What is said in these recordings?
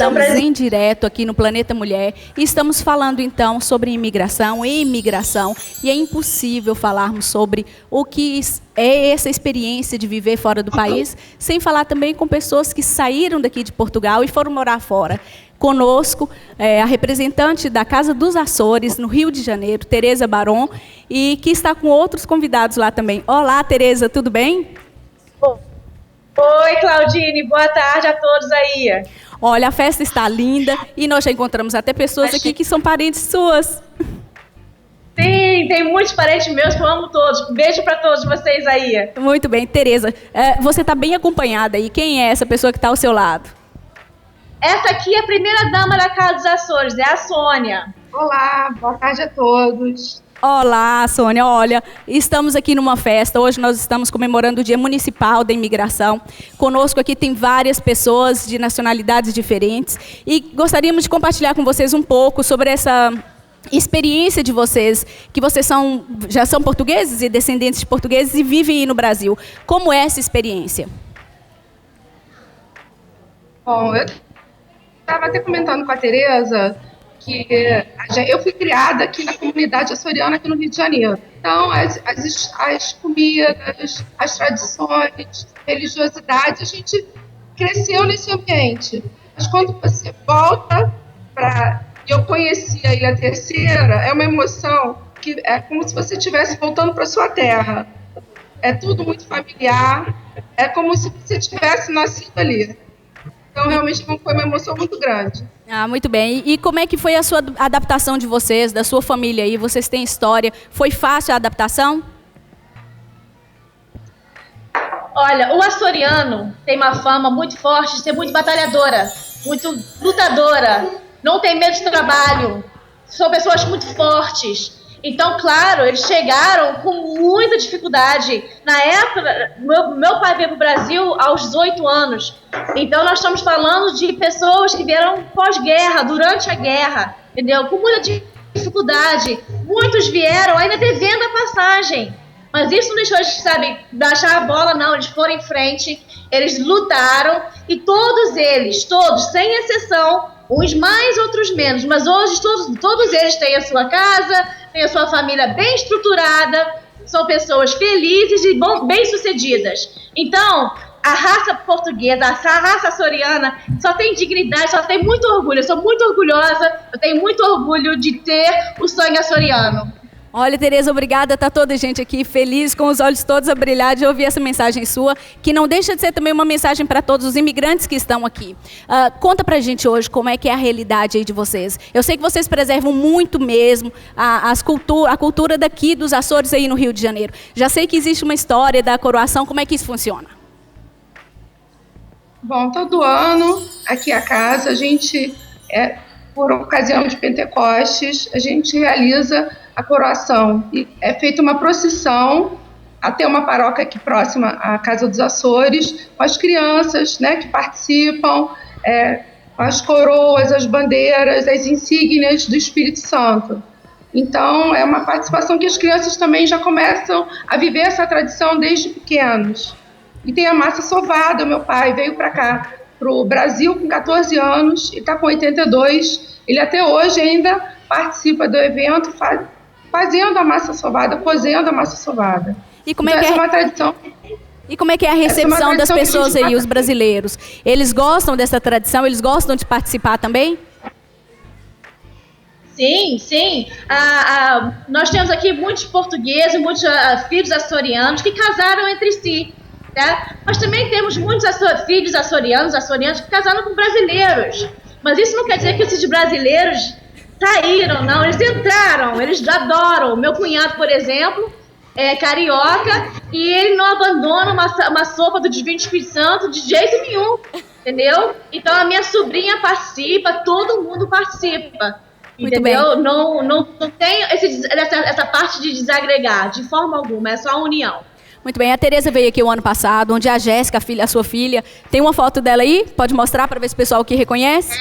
estamos em direto aqui no Planeta Mulher e estamos falando então sobre imigração e imigração. E é impossível falarmos sobre o que é essa experiência de viver fora do país, sem falar também com pessoas que saíram daqui de Portugal e foram morar fora. Conosco, a representante da Casa dos Açores, no Rio de Janeiro, Tereza Baron, e que está com outros convidados lá também. Olá, Tereza, tudo bem? Oi, Claudine, boa tarde a todos aí. Olha, a festa está linda e nós já encontramos até pessoas aqui que são parentes suas. Sim, tem muitos parentes meus que eu amo todos. Beijo para todos vocês aí. Muito bem, Tereza, você está bem acompanhada aí. Quem é essa pessoa que está ao seu lado? Essa aqui é a primeira dama da Casa dos Açores, é a Sônia. Olá, boa tarde a todos. Olá, Sônia. Olha, estamos aqui numa festa. Hoje nós estamos comemorando o Dia Municipal da Imigração. Conosco aqui tem várias pessoas de nacionalidades diferentes e gostaríamos de compartilhar com vocês um pouco sobre essa experiência de vocês, que vocês já são portugueses e descendentes de portugueses e vivem aí no Brasil. Como é essa experiência? Bom, eu estava até comentando com a Tereza que eu fui criada aqui na comunidade açoriana, aqui no Rio de Janeiro. Então, as comidas, as tradições, religiosidade, a gente cresceu nesse ambiente. Mas quando você volta para... Eu conheci a Ilha Terceira, é uma emoção que é como se você estivesse voltando para sua terra. É tudo muito familiar, é como se você tivesse nascido ali. Então, realmente foi uma emoção muito grande. Ah, muito bem. E como é que foi a sua adaptação de vocês, da sua família aí? Vocês têm história. Foi fácil a adaptação? Olha, o açoriano tem uma fama muito forte de ser muito batalhadora, muito lutadora, não tem medo de trabalho, são pessoas muito fortes. Então, claro, eles chegaram com muita dificuldade. Na época, meu pai veio para o Brasil aos 18 anos. Então, nós estamos falando de pessoas que vieram pós-guerra, durante a guerra, entendeu? Com muita dificuldade. Muitos vieram ainda devendo a passagem. Mas isso não deixou eles, baixar a bola, não. Eles foram em frente, eles lutaram e todos eles, sem exceção, uns mais, outros menos, mas hoje todos eles têm a sua casa, têm a sua família bem estruturada, são pessoas felizes e bem-sucedidas. Então, a raça portuguesa, a raça açoriana, só tem dignidade, só tem muito orgulho. Eu sou muito orgulhosa, eu tenho muito orgulho de ter o sangue açoriano. Olha, Tereza, obrigada. Está toda a gente aqui feliz, com os olhos todos a brilhar de ouvir essa mensagem sua, que não deixa de ser também uma mensagem para todos os imigrantes que estão aqui. Conta para a gente hoje como é que é a realidade aí de vocês. Eu sei que vocês preservam muito mesmo a cultura daqui dos Açores aí no Rio de Janeiro. Já sei que existe uma história da coroação. Como é que isso funciona? Bom, todo ano, aqui a casa, a gente, por ocasião de Pentecostes, a gente realiza a coroação. E é feita uma procissão até uma paróquia aqui próxima à Casa dos Açores, com as crianças, né, que participam, as coroas, as bandeiras, as insígnias do Espírito Santo. Então, é uma participação que as crianças também já começam a viver essa tradição desde pequenos. E tem a massa sovada. Meu pai veio para cá, para o Brasil, com 14 anos, e está com 82. Ele até hoje ainda participa do evento, fazendo a massa sovada, cozendo a massa sovada. E como é que essa é uma tradição. E como é que é a recepção das pessoas aí, os brasileiros? Eles gostam dessa tradição? Eles gostam de participar também? Sim, sim. Nós temos aqui muitos portugueses, muitos filhos açorianos que casaram entre si. Tá? Mas também temos muitos filhos açorianos que casaram com brasileiros. Mas isso não quer dizer que esses brasileiros saíram, não. Eles entraram, eles adoram. Meu cunhado, por exemplo, é carioca e ele não abandona uma sopa do Divino Espírito Santo de jeito nenhum, entendeu? Então a minha sobrinha participa, todo mundo participa. Muito entendeu? bem. Não tem essa parte de desagregar, de forma alguma, é só a união. Muito bem, a Tereza veio aqui o ano passado, onde a Jéssica, a sua filha, tem uma foto dela aí? Pode mostrar para ver se o pessoal aqui reconhece?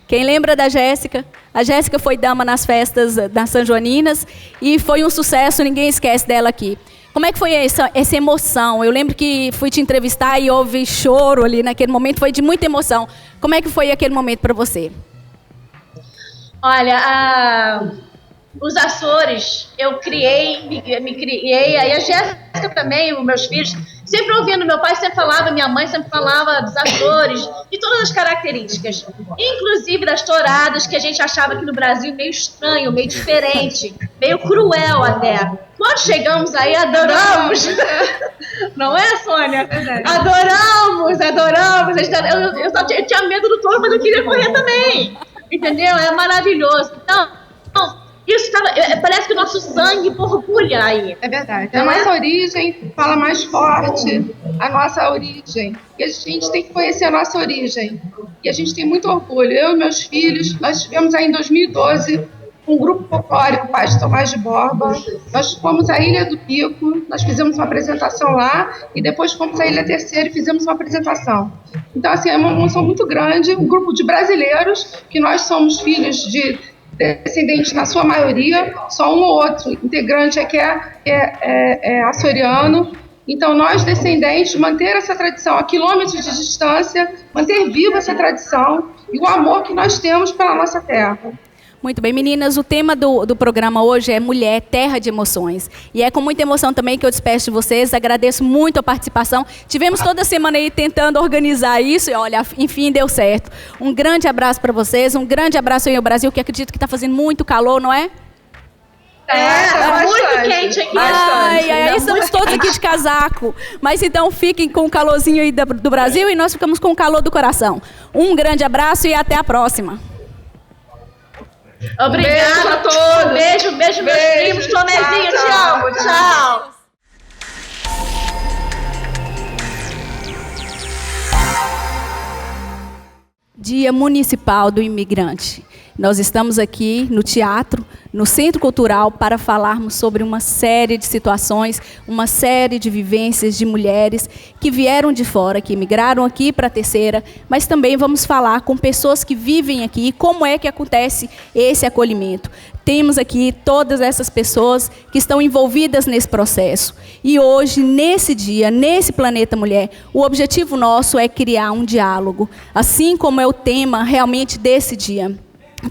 Quem lembra da Jéssica? A Jéssica foi dama nas festas das São Joaninas e foi um sucesso, ninguém esquece dela aqui. Como é que foi essa emoção? Eu lembro que fui te entrevistar e houve choro ali naquele momento, foi de muita emoção. Como é que foi aquele momento para você? Olha, os Açores, eu me criei, aí a Jéssica também, os meus filhos, sempre ouvindo, meu pai sempre falava, minha mãe sempre falava dos Açores, de todas as características, inclusive das touradas, que a gente achava aqui no Brasil meio estranho, meio diferente, meio cruel até. Quando chegamos aí, adoramos. Não é, Sônia? Adoramos. Eu tinha medo do touro, mas eu queria correr também. Entendeu? É maravilhoso. Então, isso parece que o nosso sangue borbulha aí. É verdade. A nossa origem fala mais forte. A nossa origem. E a gente tem que conhecer a nossa origem. E a gente tem muito orgulho. Eu e meus filhos, nós tivemos aí em 2012 um grupo folclórico, Paz Tomás de Borba. Nós fomos à Ilha do Pico, nós fizemos uma apresentação lá e depois fomos à Ilha Terceira e fizemos uma apresentação. Então, assim, é uma emoção muito grande, um grupo de brasileiros, que nós somos filhos de descendentes, na sua maioria, só um ou outro integrante é que é açoriano. Então, nós, descendentes, manter essa tradição a quilômetros de distância, manter viva essa tradição e o amor que nós temos pela nossa terra. Muito bem, meninas, o tema do programa hoje é Mulher, Terra de Emoções. E é com muita emoção também que eu despeço de vocês, agradeço muito a participação. Tivemos toda semana aí tentando organizar isso e olha, enfim, deu certo. Um grande abraço para vocês, um grande abraço aí ao Brasil, que acredito que está fazendo muito calor, não é? Tá muito quente aqui. Ai, estamos todos aqui de casaco. Mas então fiquem com o calorzinho aí do Brasil e nós ficamos com o calor do coração. Um grande abraço e até a próxima. Obrigada a todos. Beijo, meus primos. Tonezinho, te amo. Tchau. Dia Municipal do Imigrante. Nós estamos aqui no teatro, no Centro Cultural, para falarmos sobre uma série de situações, uma série de vivências de mulheres que vieram de fora, que migraram aqui para a Terceira, mas também vamos falar com pessoas que vivem aqui e como é que acontece esse acolhimento. Temos aqui todas essas pessoas que estão envolvidas nesse processo. E hoje, nesse dia, nesse Planeta Mulher, o objetivo nosso é criar um diálogo, assim como é o tema realmente desse dia.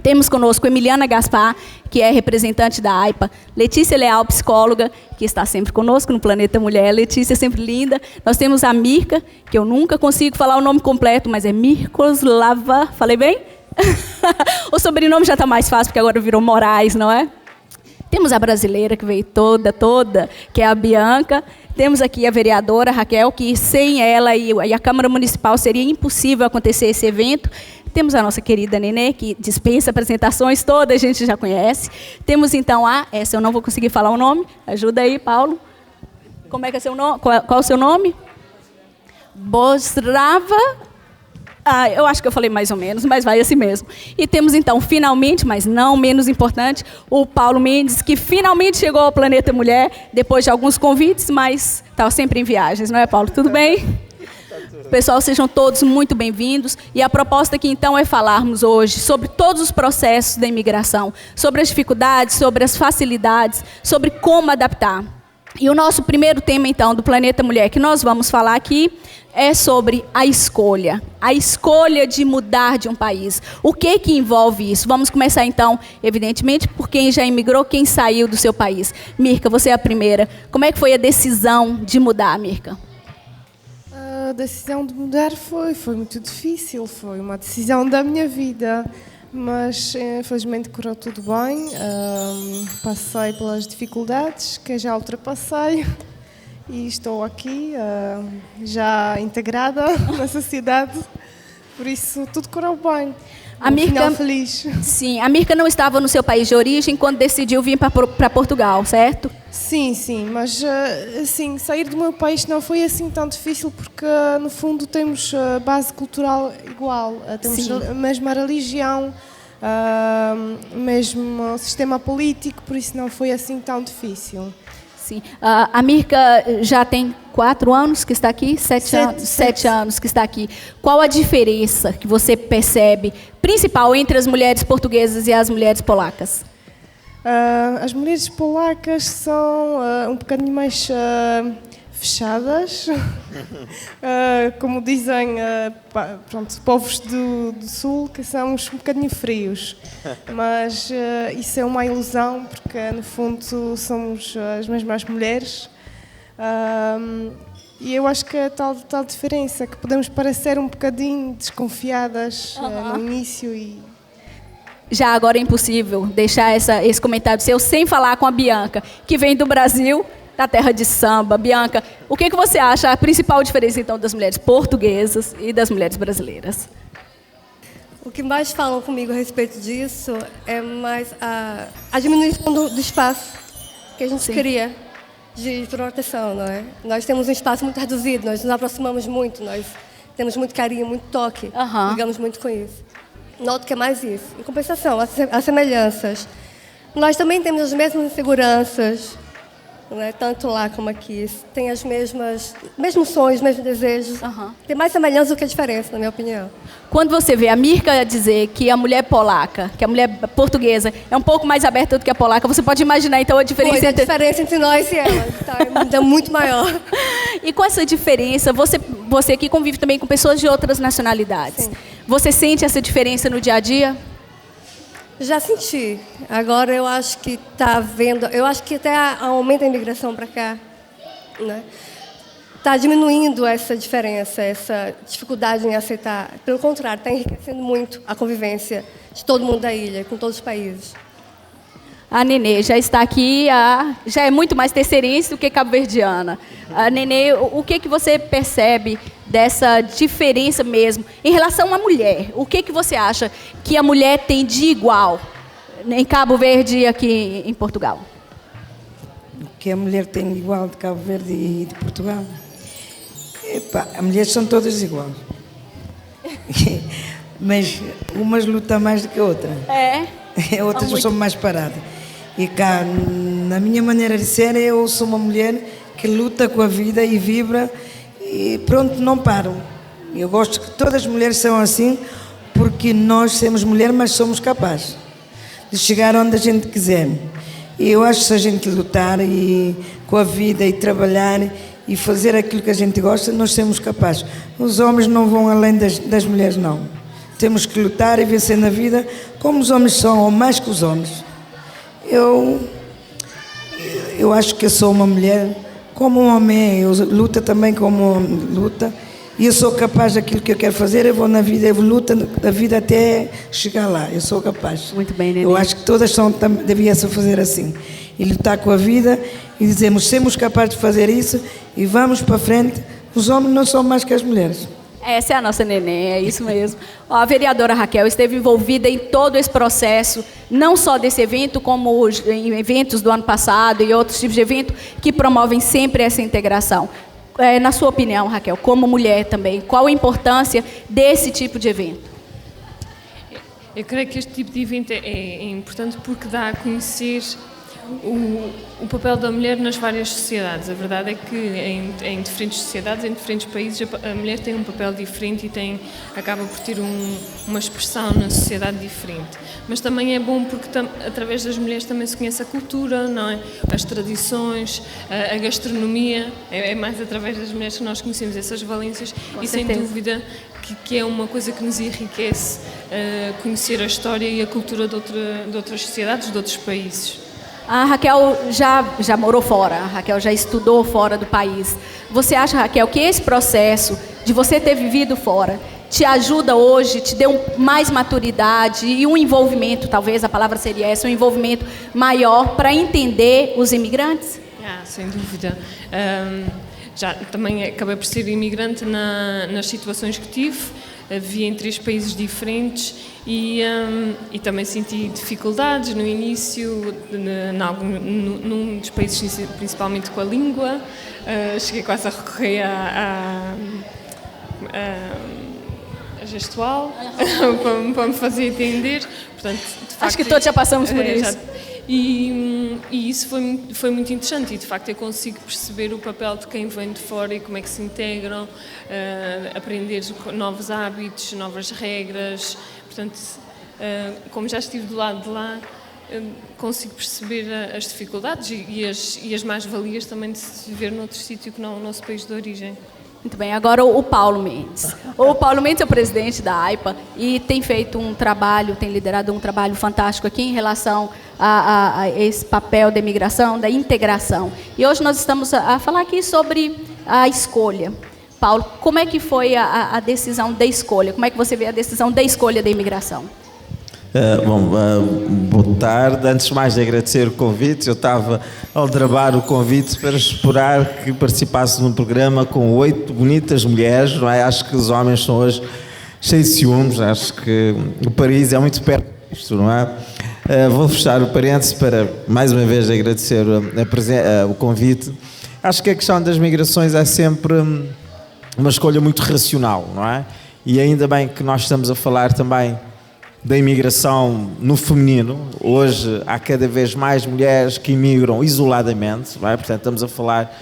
Temos conosco Emiliana Gaspar, que é representante da AIPA, Letícia Leal, psicóloga, que está sempre conosco no Planeta Mulher. Letícia é sempre linda. Nós temos a Mirka, que eu nunca consigo falar o nome completo, mas é Mirkoslava. Falei bem? O sobrenome já está mais fácil, porque agora virou Moraes, não é? Temos a brasileira, que veio toda, que é a Bianca. Temos aqui a vereadora Raquel, que sem ela e a Câmara Municipal seria impossível acontecer esse evento. Temos a nossa querida Nenê, que dispensa apresentações, toda a gente já conhece. Temos então essa eu não vou conseguir falar o nome, ajuda aí, Paulo. Como é que é seu nome? Qual o seu nome? Bosrava. Eu acho que eu falei mais ou menos, mas vai assim mesmo. E temos então, finalmente, mas não menos importante, o Paulo Mendes, que finalmente chegou ao Planeta Mulher, depois de alguns convites, mas estava sempre em viagens, não é, Paulo? Tudo bem? Pessoal, sejam todos muito bem-vindos. E a proposta aqui, então, é falarmos hoje sobre todos os processos da imigração, sobre as dificuldades, sobre as facilidades, sobre como adaptar. E o nosso primeiro tema, então, do Planeta Mulher, que nós vamos falar aqui, é sobre a escolha de mudar de um país. O que envolve isso? Vamos começar, então, evidentemente, por quem já imigrou, quem saiu do seu país. Mirka, você é a primeira. Como é que foi a decisão de mudar, Mirka? A decisão de mudar foi muito difícil, foi uma decisão da minha vida, mas infelizmente correu tudo bem. Passei pelas dificuldades que já ultrapassei e estou aqui já integrada na sociedade, por isso tudo correu bem. A Mirka, final feliz. Sim, a Mirka não estava no seu país de origem quando decidiu vir para Portugal, certo? Sim, mas assim, sair do meu país não foi assim tão difícil porque no fundo temos base cultural igual, temos a mesma religião, mesmo sistema político, por isso não foi assim tão difícil. Sim. A Mirka já tem 4 anos que está aqui? 7 anos que está aqui. Qual a diferença que você percebe, principal, entre as mulheres portuguesas e as mulheres polacas? As mulheres polacas são um bocadinho mais fechadas, como dizem, pronto, povos do Sul, que são um bocadinho frios. Mas isso é uma ilusão, porque no fundo somos as mesmas mulheres. E eu acho que é tal diferença, que podemos parecer um bocadinho desconfiadas no início e... Já agora é impossível deixar esse comentário seu sem falar com a Bianca, que vem do Brasil, da terra de samba. Bianca, o que você acha a principal diferença, então, das mulheres portuguesas e das mulheres brasileiras? O que mais falam comigo a respeito disso é mais a diminuição do espaço que a gente cria de proteção, não é? Nós temos um espaço muito reduzido, nós nos aproximamos muito, nós temos muito carinho, muito toque, ligamos muito com isso. Noto que é mais isso. Em compensação, as semelhanças. Nós também temos as mesmas inseguranças, não é? Tanto lá como aqui. Tem os mesmos sonhos, mesmos desejos. Tem mais semelhança do que a diferença, na minha opinião. Quando você vê a Mirka dizer que a mulher polaca, que a mulher portuguesa é um pouco mais aberta do que a polaca, você pode imaginar, então, a diferença A diferença entre nós e ela é muito maior. E com essa diferença, você que convive também com pessoas de outras nacionalidades, Sim. Você sente essa diferença no dia a dia? Já senti. Agora eu acho que está havendo... Eu acho que até aumenta a imigração para cá, né? Está diminuindo essa diferença, essa dificuldade em aceitar. Pelo contrário, está enriquecendo muito a convivência de todo mundo da ilha, com todos os países. A Nenê já está aqui, já é muito mais terceirense do que cabo-verdiana. A Nenê, o que você percebe dessa diferença mesmo em relação à mulher? O que você acha que a mulher tem de igual em Cabo Verde e aqui em Portugal? O que a mulher tem de igual de Cabo Verde e de Portugal? As mulheres são todas iguais. Mas umas lutam mais do que outras. Outras são mais paradas. E cá, na minha maneira de ser, eu sou uma mulher que luta com a vida e vibra e pronto, não paro. Eu gosto que todas as mulheres são assim, porque nós somos mulheres, mas somos capazes de chegar onde a gente quiser. E eu acho que se a gente lutar com a vida e trabalhar e fazer aquilo que a gente gosta, nós somos capazes. Os homens não vão além das mulheres, não. Temos que lutar e vencer na vida como os homens são, ou mais que os homens. Eu acho que eu sou uma mulher como um homem, eu luto também como um homem luta, e eu sou capaz daquilo que eu quero fazer, eu vou na vida, eu luto na vida até chegar lá, eu sou capaz. Muito bem, Nenê. Eu acho que todas deviam-se fazer assim, e lutar com a vida, e dizemos, somos capazes de fazer isso, e vamos para frente. Os homens não são mais que as mulheres. Essa é a nossa Nenê, é isso mesmo. A vereadora Raquel esteve envolvida em todo esse processo, não só desse evento, como em eventos do ano passado e outros tipos de evento que promovem sempre essa integração. Na sua opinião, Raquel, como mulher também, qual a importância desse tipo de evento? Eu creio que este tipo de evento é importante porque dá a conhecer o papel da mulher nas várias sociedades. A verdade é que em diferentes sociedades, em diferentes países, a mulher tem um papel diferente e acaba por ter uma expressão na sociedade diferente. Mas também é bom porque através das mulheres também se conhece a cultura, não é? As tradições, a gastronomia. É mais através das mulheres que nós conhecemos essas valências e sem dúvida que é uma coisa que nos enriquece conhecer a história e a cultura de outras sociedades, de outros países. A Raquel já morou fora, a Raquel já estudou fora do país. Você acha, Raquel, que esse processo de você ter vivido fora te ajuda hoje, te deu mais maturidade e um envolvimento, talvez a palavra seria essa, um envolvimento maior para entender os imigrantes? Sem dúvida. Já também acabei por ser imigrante nas situações que tive. Vivi em 3 países diferentes e também senti dificuldades no início, num dos países, principalmente com a língua. Cheguei quase a recorrer a gestual para me fazer entender. Portanto, de facto, acho que todos já passamos por isso. E isso foi muito interessante e, de facto, eu consigo perceber o papel de quem vem de fora e como é que se integram, aprender novos hábitos, novas regras. Portanto, como já estive do lado de lá, consigo perceber as dificuldades e as mais-valias também de se viver noutro sítio que não o nosso país de origem. Muito bem, agora o Paulo Mendes. O Paulo Mendes é o presidente da AIPA e tem feito um trabalho, tem liderado um trabalho fantástico aqui em relação a esse papel da imigração, da integração. E hoje nós estamos a falar aqui sobre a escolha. Paulo, como é que foi a decisão da escolha? Como é que você vê a decisão da escolha da imigração? Boa tarde. Antes de mais, agradecer o convite. Eu estava a aldrabar o convite para esperar que participasse num programa com 8 bonitas mulheres, não é? Acho que os homens são hoje cheios de ciúmes. Acho que o Paris é muito perto disto, não é? Vou fechar o parênteses para, mais uma vez, agradecer o convite. Acho que a questão das migrações é sempre uma escolha muito racional, não é? E ainda bem que nós estamos a falar também da imigração no feminino. Hoje há cada vez mais mulheres que imigram isoladamente, não é? Portanto, estamos a falar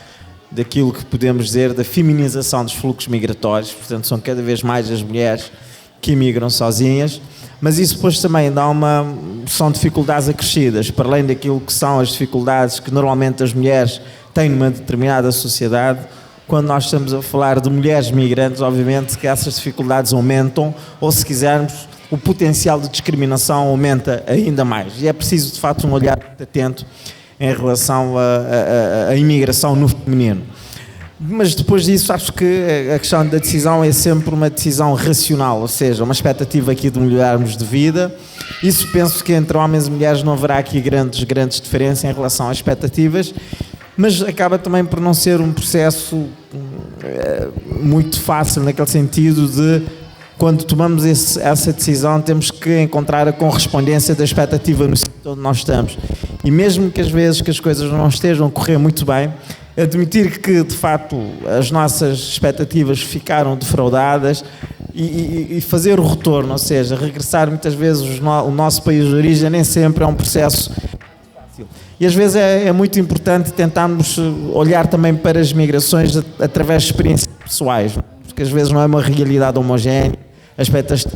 daquilo que podemos dizer da feminização dos fluxos migratórios. Portanto, são cada vez mais as mulheres que imigram sozinhas, mas isso depois também são dificuldades acrescidas, para além daquilo que são as dificuldades que normalmente as mulheres têm numa determinada sociedade. Quando nós estamos a falar de mulheres migrantes, obviamente que essas dificuldades aumentam, ou se quisermos, o potencial de discriminação aumenta ainda mais. E é preciso, de facto, um olhar atento em relação à imigração no feminino. Mas depois disso, acho que a questão da decisão é sempre uma decisão racional, ou seja, uma expectativa aqui de melhorarmos de vida. Isso penso que entre homens e mulheres não haverá aqui grandes diferenças em relação às expectativas, mas acaba também por não ser um processo muito fácil, naquele sentido de, quando tomamos essa decisão, temos que encontrar a correspondência da expectativa no sítio onde nós estamos. E mesmo que às vezes que as coisas não estejam a correr muito bem, admitir que, de facto, as nossas expectativas ficaram defraudadas e fazer o retorno, ou seja, regressar muitas vezes o nosso país de origem, nem sempre é um processo fácil. E às vezes é muito importante tentarmos olhar também para as migrações através de experiências pessoais, porque às vezes não é uma realidade homogénea, as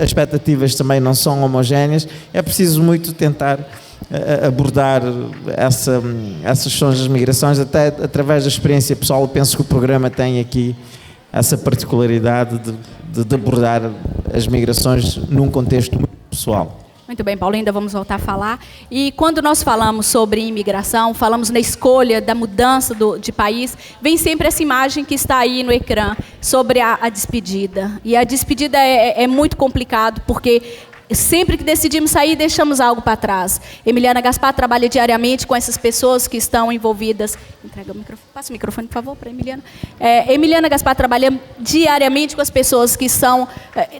expectativas também não são homogéneas. É preciso muito tentar abordar essas questões das migrações até através da experiência pessoal. Eu penso que o programa tem aqui essa particularidade de abordar as migrações num contexto muito pessoal. Muito bem, Paulo, ainda vamos voltar a falar. E quando nós falamos sobre imigração, falamos na escolha da mudança de país, vem sempre essa imagem que está aí no ecrã, sobre a despedida. E a despedida é muito complicado, porque sempre que decidimos sair, deixamos algo para trás. Emiliana Gaspar trabalha diariamente com essas pessoas que estão envolvidas. Entrega o microfone, passa o microfone, por favor, para a Emiliana. Emiliana Gaspar trabalha diariamente com as pessoas que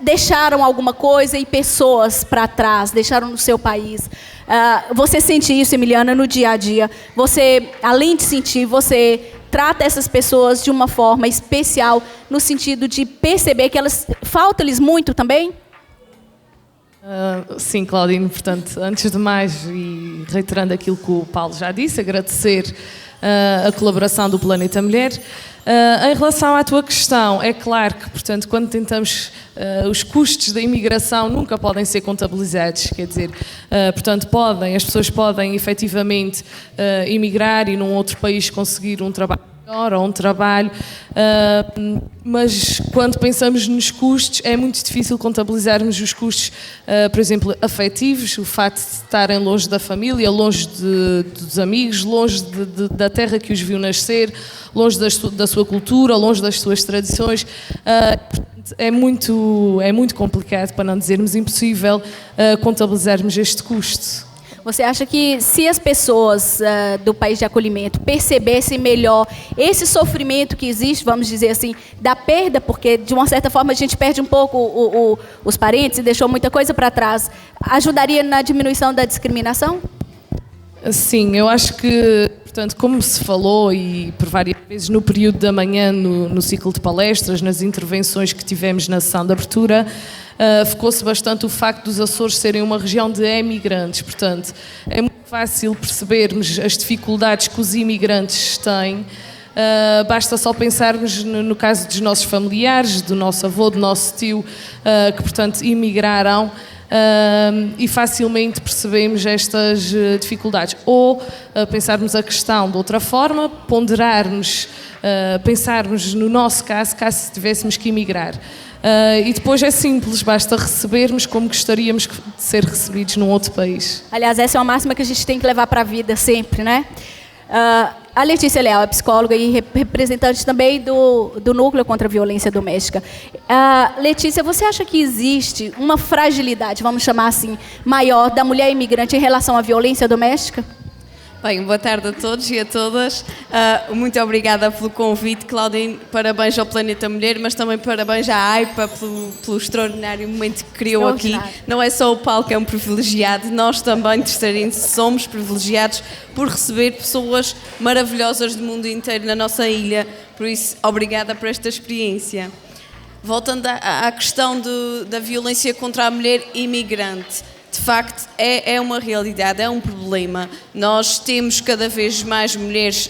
deixaram alguma coisa e pessoas para trás, deixaram no seu país. Você sente isso, Emiliana, no dia a dia? Você, além de sentir, você trata essas pessoas de uma forma especial, no sentido de perceber que falta-lhes muito também? Sim, Claudine, portanto, antes de mais, e reiterando aquilo que o Paulo já disse, agradecer a colaboração do Planeta Mulher. Em relação à tua questão, é claro que, portanto, quando tentamos, os custos da imigração nunca podem ser contabilizados, quer dizer, portanto, as pessoas podem efetivamente imigrar e num outro país conseguir um trabalho melhor ou um trabalho, mas quando pensamos nos custos é muito difícil contabilizarmos os custos, por exemplo, afetivos, o facto de estarem longe da família, longe dos amigos, longe da terra que os viu nascer, longe da sua cultura, longe das suas tradições. É muito complicado, para não dizermos impossível, contabilizarmos este custo. Você acha que se as pessoas do país de acolhimento percebessem melhor esse sofrimento que existe, vamos dizer assim, da perda, porque de uma certa forma a gente perde um pouco os parentes e deixou muita coisa para trás, ajudaria na diminuição da discriminação? Sim, eu acho que, portanto, como se falou e por várias vezes no período da manhã, no ciclo de palestras, nas intervenções que tivemos na sessão de abertura, focou-se bastante o facto dos Açores serem uma região de emigrantes. Portanto, é muito fácil percebermos as dificuldades que os imigrantes têm Basta só pensarmos no caso dos nossos familiares, do nosso avô, do nosso tio, que, portanto, imigraram. E facilmente percebemos estas dificuldades. Ou pensarmos a questão de outra forma, ponderarmos, pensarmos no nosso caso tivéssemos que emigrar. E depois é simples, basta recebermos como gostaríamos de ser recebidos num outro país. Aliás, essa é uma máxima que a gente tem que levar para a vida sempre, né? A Letícia Leal é psicóloga e representante também do Núcleo contra a Violência Doméstica. Letícia, você acha que existe uma fragilidade, vamos chamar assim, maior da mulher imigrante em relação à violência doméstica? Bem, boa tarde a todos e a todas. Muito obrigada pelo convite, Claudine. Parabéns ao Planeta Mulher, mas também parabéns à AIPA pelo extraordinário momento que criou aqui. Não é só o Paulo que é um privilegiado, nós também, terceirenses, somos privilegiados por receber pessoas maravilhosas do mundo inteiro na nossa ilha. Por isso, obrigada por esta experiência. Voltando à questão da violência contra a mulher imigrante. De facto, é uma realidade, é um problema. Nós temos cada vez mais mulheres,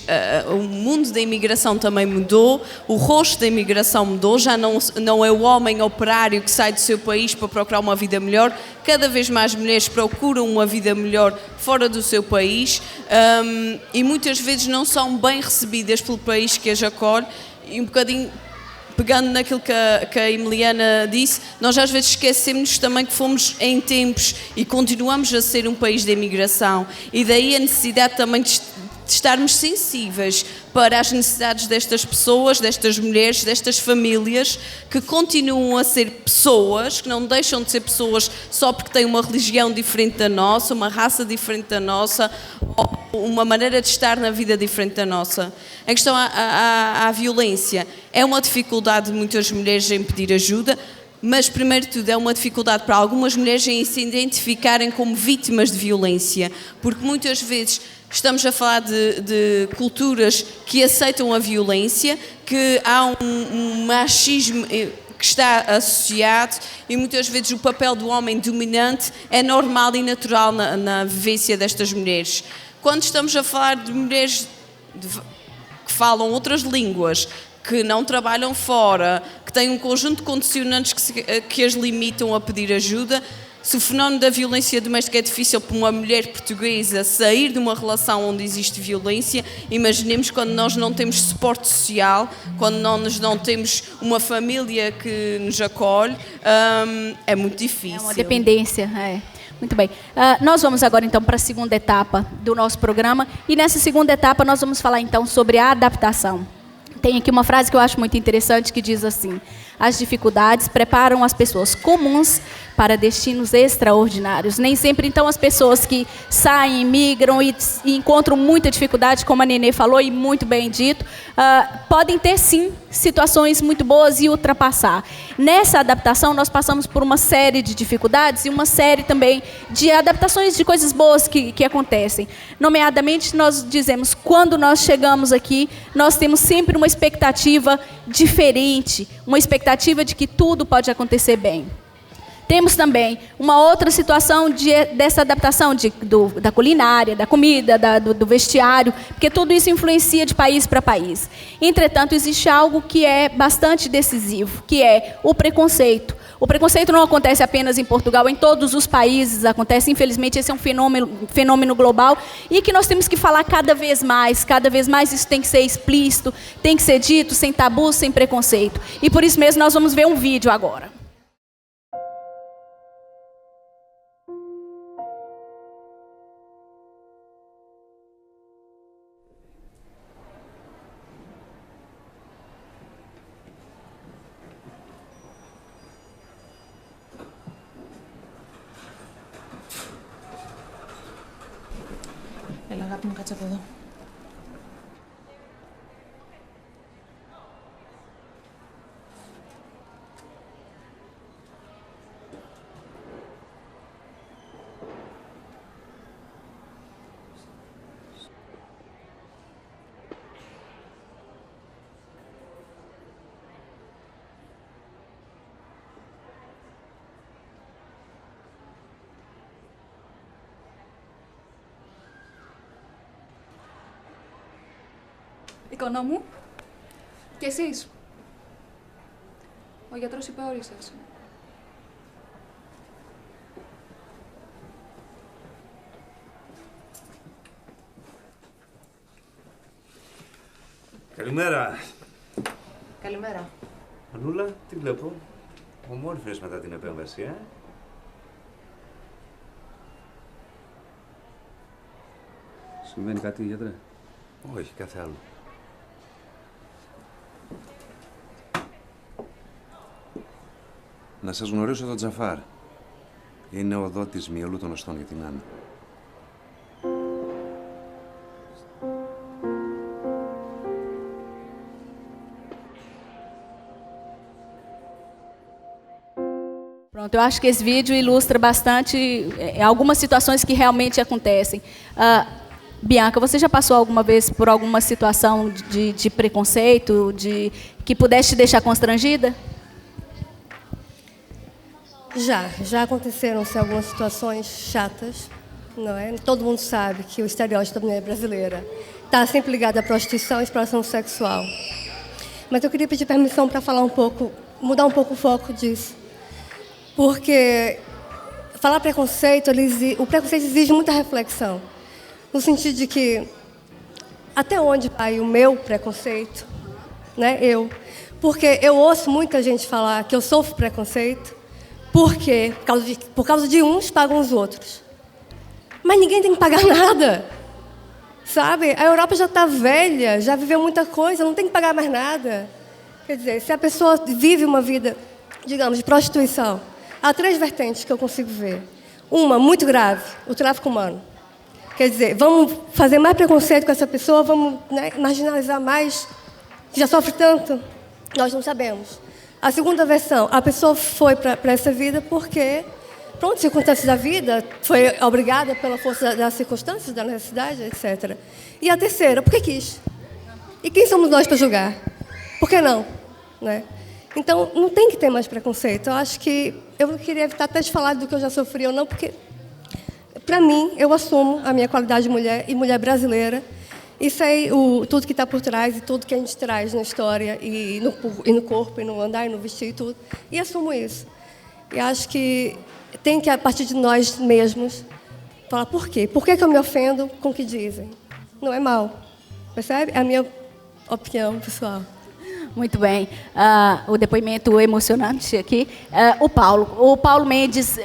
o mundo da imigração também mudou, o rosto da imigração mudou, já não é o homem operário que sai do seu país para procurar uma vida melhor, cada vez mais mulheres procuram uma vida melhor fora do seu país e muitas vezes não são bem recebidas pelo país que as acolhe e um bocadinho... Pegando naquilo que a Emiliana disse, nós às vezes esquecemos também que fomos em tempos e continuamos a ser um país de imigração e daí a necessidade também de estarmos sensíveis para as necessidades destas pessoas, destas mulheres, destas famílias que continuam a ser pessoas, que não deixam de ser pessoas só porque têm uma religião diferente da nossa, uma raça diferente da nossa, ou uma maneira de estar na vida diferente da nossa. Em questão à violência, é uma dificuldade de muitas mulheres em pedir ajuda, mas, primeiro de tudo, é uma dificuldade para algumas mulheres em se identificarem como vítimas de violência, porque muitas vezes estamos a falar de culturas que aceitam a violência, que há um machismo que está associado e muitas vezes o papel do homem dominante é normal e natural na vivência destas mulheres. Quando estamos a falar de mulheres que falam outras línguas, que não trabalham fora, que têm um conjunto de condicionantes que as limitam a pedir ajuda, se o fenómeno da violência doméstica é difícil para uma mulher portuguesa sair de uma relação onde existe violência, imaginemos quando nós não temos suporte social, quando nós não temos uma família que nos acolhe, é muito difícil. É uma dependência, Muito bem. Nós vamos agora, então, para a segunda etapa do nosso programa. E nessa segunda etapa nós vamos falar, então, sobre a adaptação. Tem aqui uma frase que eu acho muito interessante que diz assim: as dificuldades preparam as pessoas comuns para destinos extraordinários. Nem sempre, então, as pessoas que saem, migram e encontram muita dificuldade, como a Nenê falou e muito bem dito, podem ter, sim, situações muito boas e ultrapassar. Nessa adaptação, nós passamos por uma série de dificuldades e uma série também de adaptações de coisas boas que acontecem. Nomeadamente, nós dizemos, quando nós chegamos aqui, nós temos sempre uma expectativa diferente, uma expectativa de que tudo pode acontecer bem. Temos também uma outra situação dessa adaptação da culinária, da comida, do vestiário, porque tudo isso influencia de país para país. Entretanto, existe algo que é bastante decisivo, que é o preconceito. O preconceito não acontece apenas em Portugal, em todos os países acontece. Infelizmente, esse é um fenômeno global e que nós temos que falar cada vez mais isso tem que ser explícito, tem que ser dito, sem tabu, sem preconceito. E por isso mesmo nós vamos ver um vídeo agora. Elagap mo kaca todo. Economu. Και εσείς. Ο γιατρός είπε όρισες. Καλημέρα. Καλημέρα. Μανούλα, τι βλέπω. Ομόρφες μετά την επέμβαση, Συμβαίνει κάτι, γιατρέ? Όχι, κάθε άλλο. Να σας γνωρίσω τον Τζαφάρ. Είναι ο δότης μυελού των οστών για την Άννα. Pronto, eu acho que esse vídeo ilustra bastante algumas situações que realmente acontecem. Bianca, você já passou alguma vez por alguma situação de preconceito, que pudesse te deixar constrangida? Já aconteceram-se algumas situações chatas, não é? Todo mundo sabe que o estereótipo da mulher brasileira está sempre ligado à prostituição e exploração sexual. Mas eu queria pedir permissão para falar um pouco, mudar um pouco o foco disso. Porque falar preconceito, o preconceito exige muita reflexão. No sentido de que até onde vai o meu preconceito, né? Porque eu ouço muita gente falar que eu sofro preconceito, porque por causa de uns pagam os outros. Mas ninguém tem que pagar nada, sabe? A Europa já está velha, já viveu muita coisa, não tem que pagar mais nada. Quer dizer, se a pessoa vive uma vida, digamos, de prostituição, há 3 vertentes que eu consigo ver. Uma, muito grave, o tráfico humano. Quer dizer, vamos fazer mais preconceito com essa pessoa, vamos, né, marginalizar mais, que já sofre tanto? Nós não sabemos. A segunda versão, a pessoa foi para essa vida porque, pronto, circunstâncias da vida, foi obrigada pela força das circunstâncias, da necessidade, etc. E a terceira, porque quis. E quem somos nós para julgar? Por que não? Né? Então, não tem que ter mais preconceito. Eu acho que eu queria evitar até de falar do que eu já sofri ou não, porque, para mim, eu assumo a minha qualidade de mulher e mulher brasileira. E sei tudo que está por trás e tudo que a gente traz na história e no corpo, e no andar, e no vestir e tudo. E assumo isso. E acho que tem que, a partir de nós mesmos, falar por quê. Por que eu me ofendo com o que dizem? Não é mal. Percebe? É a minha opinião pessoal. Muito bem. O depoimento emocionante aqui. O Paulo Mendes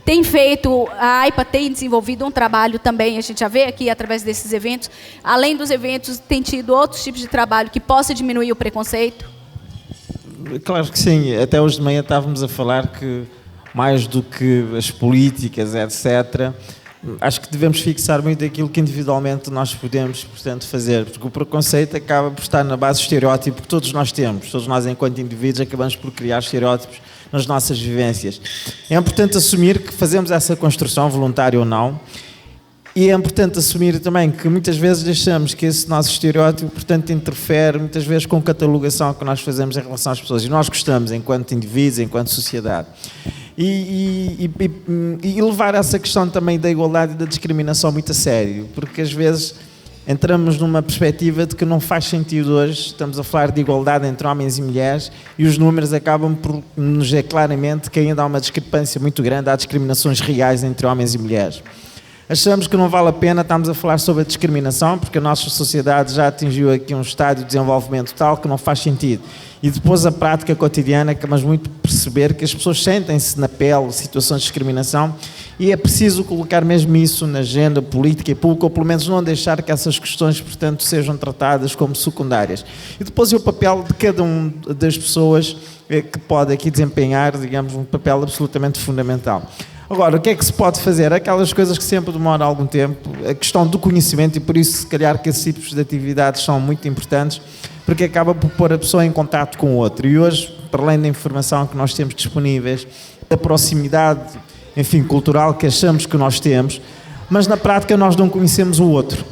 tem feito, a AIPA tem desenvolvido um trabalho também, a gente já vê aqui através desses eventos. Além dos eventos, tem tido outros tipos de trabalho que possa diminuir o preconceito? Claro que sim. Até hoje de manhã estávamos a falar que, mais do que as políticas, etc., acho que devemos fixar muito aquilo que individualmente nós podemos, portanto, fazer, porque o preconceito acaba por estar na base do estereótipo que todos nós temos, todos nós enquanto indivíduos acabamos por criar estereótipos nas nossas vivências. É importante assumir que fazemos essa construção, voluntária ou não, e é importante assumir também que muitas vezes deixamos que esse nosso estereótipo, portanto, interfere muitas vezes com a catalogação que nós fazemos em relação às pessoas, e nós gostamos enquanto indivíduos, enquanto sociedade. E levar essa questão também da igualdade e da discriminação muito a sério, porque às vezes entramos numa perspectiva de que não faz sentido hoje, estamos a falar de igualdade entre homens e mulheres e os números acabam por nos dizer claramente que ainda há uma discrepância muito grande, há discriminações reais entre homens e mulheres. Achamos que não vale a pena estarmos a falar sobre a discriminação, porque a nossa sociedade já atingiu aqui um estádio de desenvolvimento tal que não faz sentido. E depois a prática cotidiana, acabamos muito por perceber que as pessoas sentem-se na pele situações de discriminação e é preciso colocar mesmo isso na agenda política e pública, ou pelo menos não deixar que essas questões, portanto, sejam tratadas como secundárias. E depois o papel de cada uma das pessoas que pode aqui desempenhar, digamos, um papel absolutamente fundamental. Agora, o que é que se pode fazer? Aquelas coisas que sempre demoram algum tempo, a questão do conhecimento, e por isso, se calhar, que esses tipos de atividades são muito importantes, porque acaba por pôr a pessoa em contato com o outro. E hoje, para além da informação que nós temos disponíveis, da proximidade, enfim, cultural que achamos que nós temos, mas na prática nós não conhecemos o outro.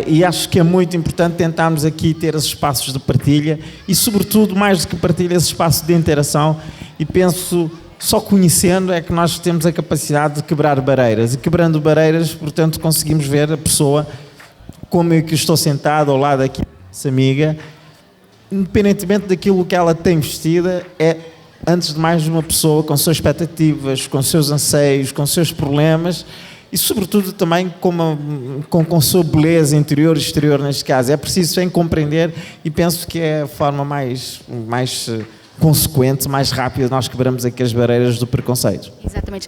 E acho que é muito importante tentarmos aqui ter esses espaços de partilha e, sobretudo, mais do que partilha, esse espaço de interação, e penso... Só conhecendo é que nós temos a capacidade de quebrar barreiras. E quebrando barreiras, portanto, conseguimos ver a pessoa como eu que estou sentado ao lado aqui dessa amiga, independentemente daquilo que ela tem vestida, é, antes de mais, uma pessoa com suas expectativas, com seus anseios, com seus problemas e, sobretudo, também com sua beleza interior e exterior, neste caso. É preciso bem compreender e penso que é a forma mais consequente, mais rápida, nós quebramos aqui as barreiras do preconceito. Exatamente.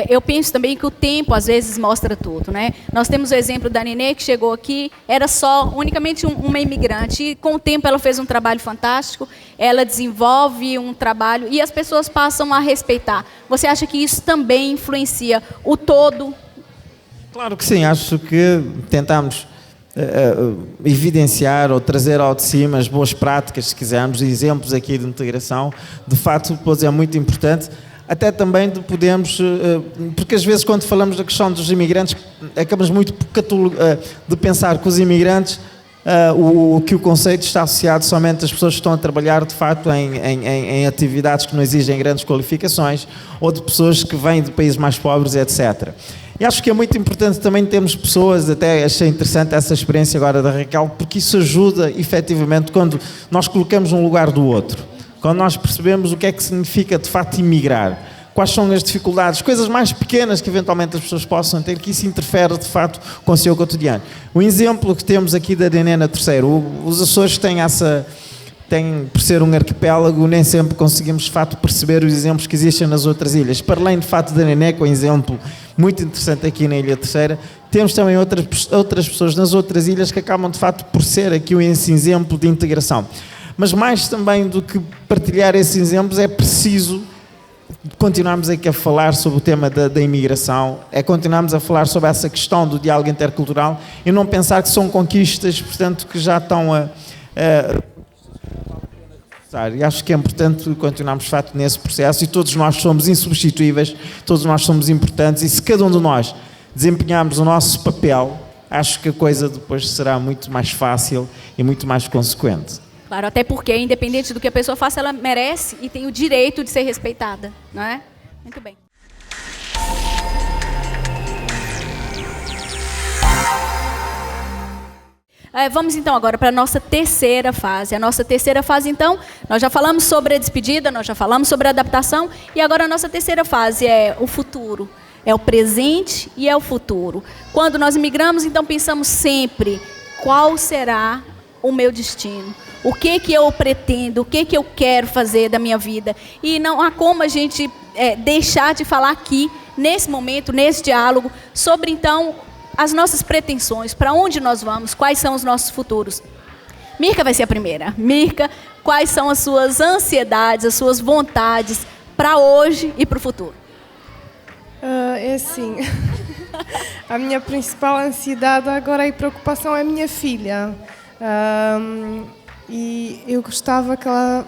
Eu penso também que o tempo, às vezes, mostra tudo, né? Nós temos o exemplo da Nenê, que chegou aqui, era unicamente uma imigrante, e com o tempo ela fez um trabalho fantástico, ela desenvolve um trabalho, e as pessoas passam a respeitar. Você acha que isso também influencia o todo? Claro que sim, acho que tentamos evidenciar ou trazer ao de cima as boas práticas, se quisermos, exemplos aqui de integração, de facto, pois é muito importante, até também de podermos, porque às vezes quando falamos da questão dos imigrantes, acabamos muito de pensar que os imigrantes, que o conceito está associado somente às pessoas que estão a trabalhar de facto em atividades que não exigem grandes qualificações, ou de pessoas que vêm de países mais pobres, etc. E acho que é muito importante também termos pessoas, até achei interessante essa experiência agora da Raquel, porque isso ajuda efetivamente quando nós colocamos um lugar do outro, quando nós percebemos o que é que significa de facto imigrar, quais são as dificuldades, coisas mais pequenas que eventualmente as pessoas possam ter, que isso interfere de facto com o seu cotidiano. O exemplo que temos aqui da Nenê na Terceira, os Açores têm por ser um arquipélago, nem sempre conseguimos de facto perceber os exemplos que existem nas outras ilhas. Para além de facto da Nenê, que é um exemplo muito interessante aqui na Ilha Terceira, temos também outras pessoas nas outras ilhas que acabam de facto por ser aqui esse exemplo de integração. Mas mais também do que partilhar esses exemplos, é preciso continuarmos aqui a falar sobre o tema da imigração, é continuarmos a falar sobre essa questão do diálogo intercultural e não pensar que são conquistas, portanto, que já estão e acho que é importante continuarmos de facto nesse processo, e todos nós somos insubstituíveis, todos nós somos importantes, e se cada um de nós desempenharmos o nosso papel, acho que a coisa depois será muito mais fácil e muito mais consequente. Claro, até porque, independente do que a pessoa faça, ela merece e tem o direito de ser respeitada, não é? Muito bem. Vamos então agora para a nossa terceira fase. A nossa terceira fase, então, nós já falamos sobre a despedida, nós já falamos sobre a adaptação, e agora a nossa terceira fase é o futuro. É o presente e é o futuro. Quando nós migramos, então pensamos sempre, qual será o meu destino? O que eu pretendo? O que eu quero fazer da minha vida? E não há como a gente deixar de falar aqui, nesse momento, nesse diálogo, sobre então as nossas pretensões, para onde nós vamos, quais são os nossos futuros. Mirka vai ser a primeira. Mirka, quais são as suas ansiedades, as suas vontades para hoje e para o futuro? É assim, a minha principal ansiedade agora e preocupação é a minha filha. E eu gostava que ela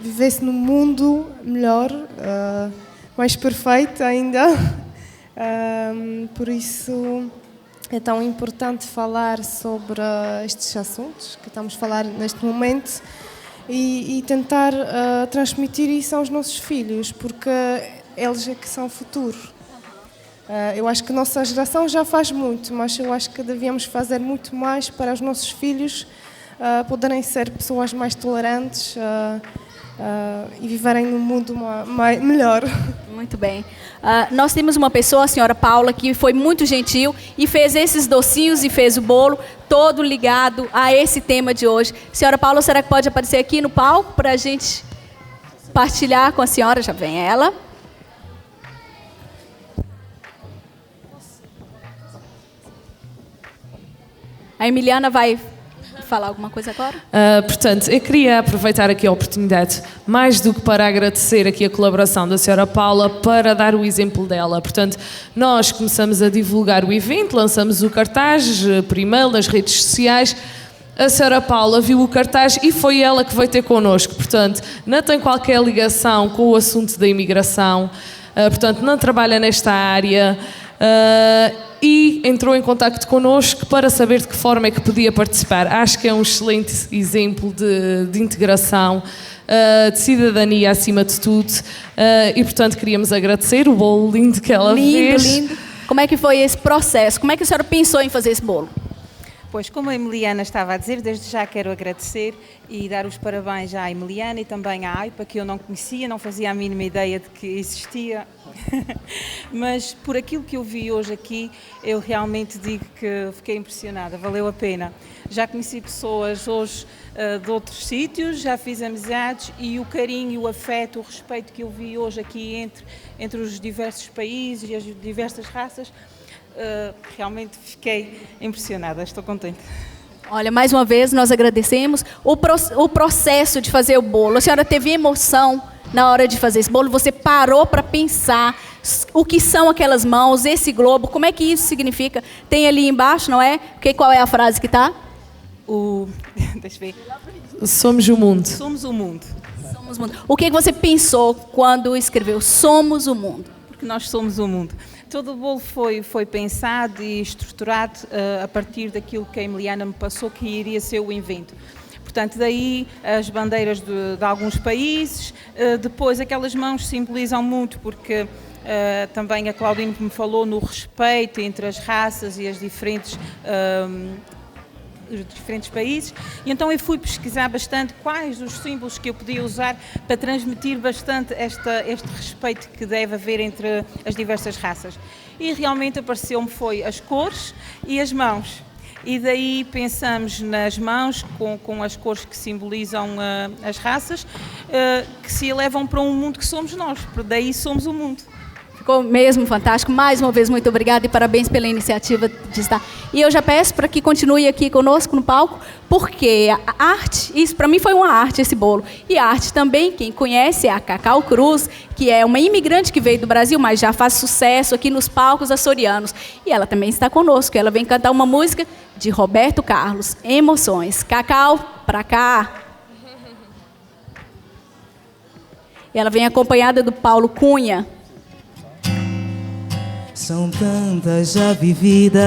vivesse num mundo melhor, mais perfeito ainda. Por isso é tão importante falar sobre estes assuntos que estamos a falar neste momento e tentar transmitir isso aos nossos filhos, porque eles é que são o futuro. Eu acho que a nossa geração já faz muito, mas eu acho que devíamos fazer muito mais para os nossos filhos poderem ser pessoas mais tolerantes e viverem num mundo melhor. Muito bem. Nós temos uma pessoa, a senhora Paula, que foi muito gentil e fez esses docinhos e fez o bolo todo ligado a esse tema de hoje. Senhora Paula, será que pode aparecer aqui no palco para a gente partilhar com a senhora? Já vem ela. A Emiliana vai falar alguma coisa agora? Portanto, eu queria aproveitar aqui a oportunidade, mais do que para agradecer aqui a colaboração da senhora Paula, para dar o exemplo dela. Portanto, nós começamos a divulgar o evento, lançamos o cartaz por e-mail, nas redes sociais. A senhora Paula viu o cartaz e foi ela que veio ter connosco. Portanto, não tem qualquer ligação com o assunto da imigração, portanto, não trabalha nesta área. E entrou em contacto connosco para saber de que forma é que podia participar. Acho que é um excelente exemplo de integração, de cidadania acima de tudo, e portanto queríamos agradecer o bolo lindo que ela fez. Lindo. Como é que foi esse processo? Como é que a senhora pensou em fazer esse bolo? Pois, como a Emiliana estava a dizer, desde já quero agradecer e dar os parabéns à Emiliana e também à AIPA, que eu não conhecia, não fazia a mínima ideia de que existia. Mas por aquilo que eu vi hoje aqui, eu realmente digo que fiquei impressionada, valeu a pena. Já conheci pessoas hoje de outros sítios, já fiz amizades e o carinho, o afeto, o respeito que eu vi hoje aqui entre os diversos países e as diversas raças, realmente fiquei impressionada, estou contente. Olha, mais uma vez nós agradecemos o processo de fazer o bolo. A senhora teve emoção na hora de fazer esse bolo? Você parou para pensar o que são aquelas mãos, esse globo, como é que isso significa? Tem ali embaixo, não é? Qual é a frase que está? Deixa eu ver. Somos o mundo. Somos o mundo. Somos o mundo. O que você pensou quando escreveu Somos o mundo? Porque nós somos o mundo. Todo o bolo foi pensado e estruturado a partir daquilo que a Emiliana me passou, que iria ser o evento. Portanto, daí as bandeiras de alguns países, depois aquelas mãos simbolizam muito, porque também a Claudine me falou no respeito entre as raças e os diferentes países, e então eu fui pesquisar bastante quais os símbolos que eu podia usar para transmitir bastante este respeito que deve haver entre as diversas raças. E realmente apareceu-me foi as cores e as mãos. E daí pensamos nas mãos com as cores que simbolizam as raças, que se elevam para um mundo que somos nós, daí somos o mundo. Ficou mesmo fantástico. Mais uma vez, muito obrigada e parabéns pela iniciativa de estar. E eu já peço para que continue aqui conosco no palco, porque a arte, isso para mim foi uma arte, esse bolo. E a arte também, quem conhece é a Cacau Cruz, que é uma imigrante que veio do Brasil, mas já faz sucesso aqui nos palcos açorianos. E ela também está conosco. Ela vem cantar uma música de Roberto Carlos, Emoções. Cacau, para cá. E ela vem acompanhada do Paulo Cunha. São tantas já vividas,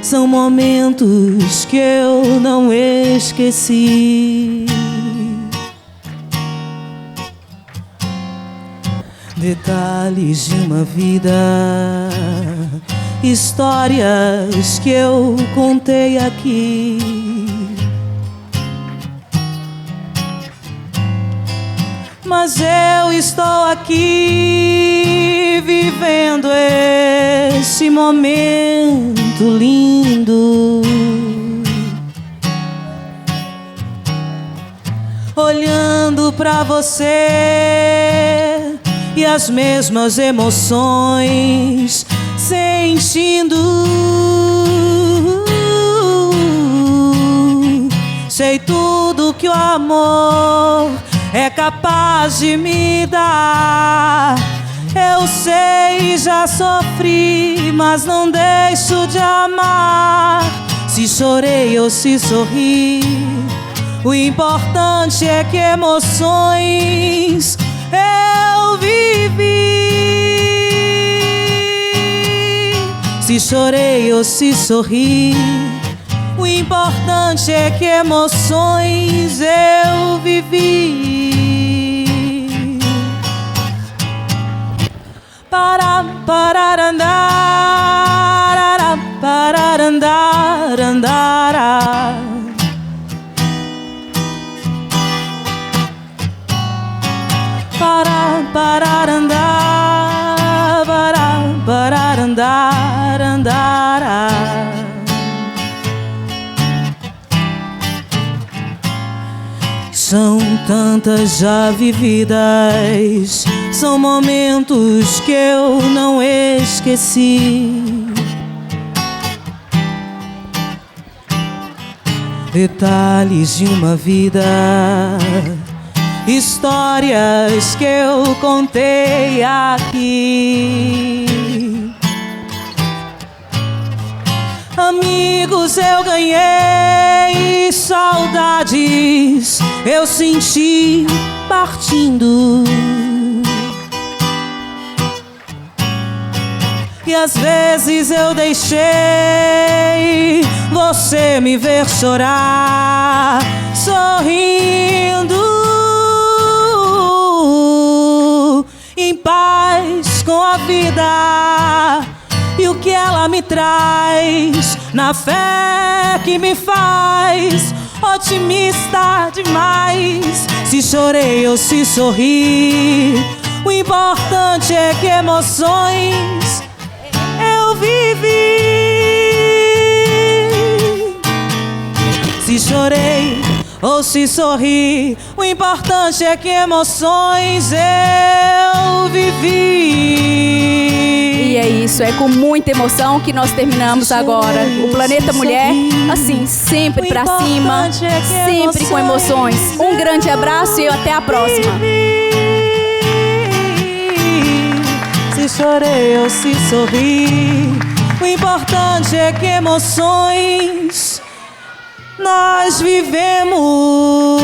são momentos que eu não esqueci. Detalhes de uma vida, histórias que eu contei aqui. Mas eu estou aqui vivendo esse momento lindo, olhando pra você e as mesmas emoções sentindo. Sei tudo que o amor é capaz de me dar. Eu sei, já sofri, mas não deixo de amar. Se chorei ou se sorri, o importante é que emoções eu vivi. Se chorei ou se sorri, o importante é que emoções eu vivi. Parar andar, parar andar, andar. Parar andar, parar andar, andar. São tantas já vividas, são momentos que eu não esqueci. Detalhes de uma vida, histórias que eu contei aqui. Amigos eu ganhei, saudades eu senti partindo. E às vezes eu deixei você me ver chorar, sorrindo, em paz com a vida. E o que ela me traz, na fé que me faz otimista demais. Se chorei ou se sorri, o importante é que emoções eu vivi. Se chorei ou se sorri, o importante é que emoções eu vivi. E é isso, é com muita emoção que nós terminamos agora o Planeta Mulher, assim, sempre pra cima, sempre com emoções. Um grande abraço e até a próxima. Se chorei ou se sorri, o importante é que emoções nós vivemos.